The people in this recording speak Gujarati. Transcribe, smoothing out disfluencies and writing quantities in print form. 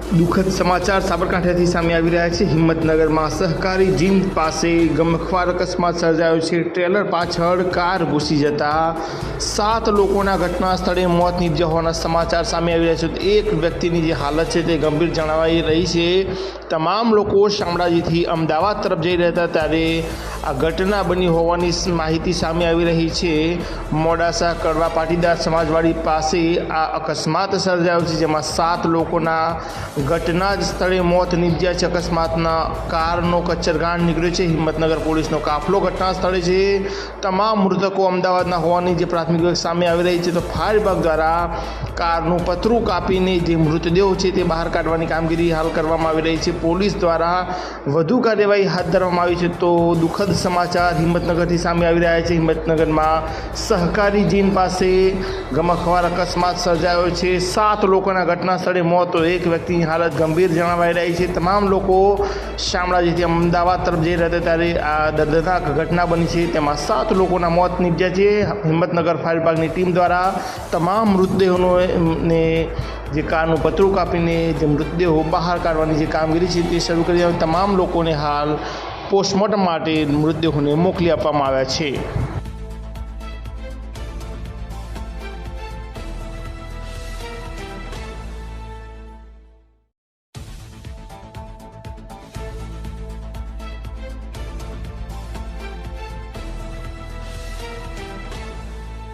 દુઃખદ સમાચાર સાબરકાંઠાથી સામે આવી રહ્યા છે। હિંમતનગરમાં સહકારી જીમ પાસે ગમખ્વાર અકસ્માત સર્જાયો છે। ટ્રેલર પાછળ કાર ઘૂસી જતા 7 લોકોના ઘટના સ્થળે મોત નીપજ્યા હોવાના સમાચાર સામે આવી રહ્યા છે। એક વ્યક્તિની જે હાલત છે તે ગંભીર જણાવાઈ રહી છે। તમામ લોકો શામળાજીથી અમદાવાદ તરફ જઈ રહ્યા હતા ત્યારે આ ઘટના બની હોવાની માહિતી સામે આવી રહી છે। મોડાસા કડવા પાટીદાર સમાજવાડી પાસે આ અકસ્માત સર્જાયો છે, જેમાં 7 લોકોના ઘટના જ સ્થળે મોત નીપજ્યા છે। અકસ્માતના કારનો કચ્છરગાંઠ નીકળ્યો છે। હિંમતનગર પોલીસનો કાફલો ઘટના સ્થળે છે। તમામ મૃતકો અમદાવાદના હોવાની જે પ્રાથમિક વિગત સામે આવી રહી છે, તો ફાયર વિભાગ દ્વારા કારનું પતરું કાપીને જે મૃતદેહો છે તે બહાર કાઢવાની કામગીરી હાલ કરવામાં આવી રહી છે। પોલીસ દ્વારા વધુ કાર્યવાહી હાથ ધરવામાં આવી છે। તો દુઃખદ સમાચાર હિંમતનગરથી સામે આવી રહ્યા છે। હિંમતનગરમાં સહકારી જીમ પાસે ગમખ્વાર અકસ્માત સર્જાયો છે। 7 લોકોના ઘટના સ્થળે મોત, તો એક વ્યક્તિની હાલત ગંભીર જણાવાઈ રહી છે। તમામ લોકો શામળાજીથી અમદાવાદ તરફ જઈ રહ્યા હતા ત્યારે આ દર્દનાક ઘટના બની છે, તેમાં 7 લોકોના મોત નીપજ્યા છે। હિંમતનગર ફાયર વિભાગની ટીમ દ્વારા તમામ મૃતદેહોનો ને જે કારનું પતરું કાપીને જે મૃતદેહો બહાર કાઢવાની જે કામગીરી છે તે શરૂ કરી તમામ લોકોને હાલ પોસ્ટમોર્ટમ માટે મૃતદેહોને મોકલી આપવામાં આવ્યા છે।